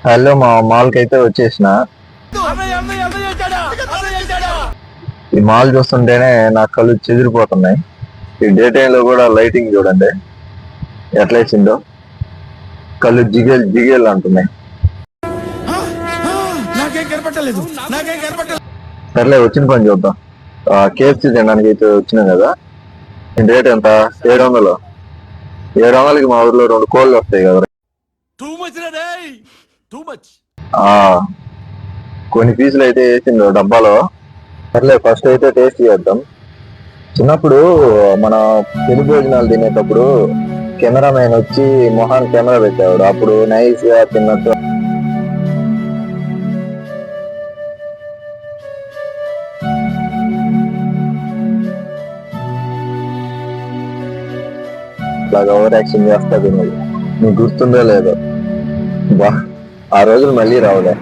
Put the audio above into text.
Hello, మా మాల్కి అయితే వచ్చేసిన. ఈ మాల్ చూస్తుంటేనే నా కళ్ళు చెదిరిపోతున్నాయి. ఈ డే టైమ్ లో కూడా లైటింగ్ చూడండి ఎట్లా ఇచ్చిందో, కళ్ళు జిగేల్ జిగేల్ అంటున్నాయి. సర్లే, వచ్చిన పని చూద్దాం. కేఎఫ్సీ తినడానికి అయితే వచ్చినాం కదా. రేట్ ఎంత? 700. 700కి మా ఊర్లో 2 కోళ్ళు వస్తాయి కదా. కొన్ని పీసులు అయితే వేసిండు డబ్బాలో. సర్లే, ఫస్ట్ అయితే టేస్ట్ చేద్దాం. చిన్నప్పుడు మన తెలుగు భోజనాలు తినేటప్పుడు కెమెరామెన్ వచ్చి మొహాన్ కెమెరా పెట్టేవాడు. అప్పుడు నైస్ గా తిన్నట్టు అలాగా ఓవర్ యాక్షన్ చేస్తా తినేది. నీకు గుర్తుందో లేదో? బా, ఆ రోజులు మళ్ళీ రావులే.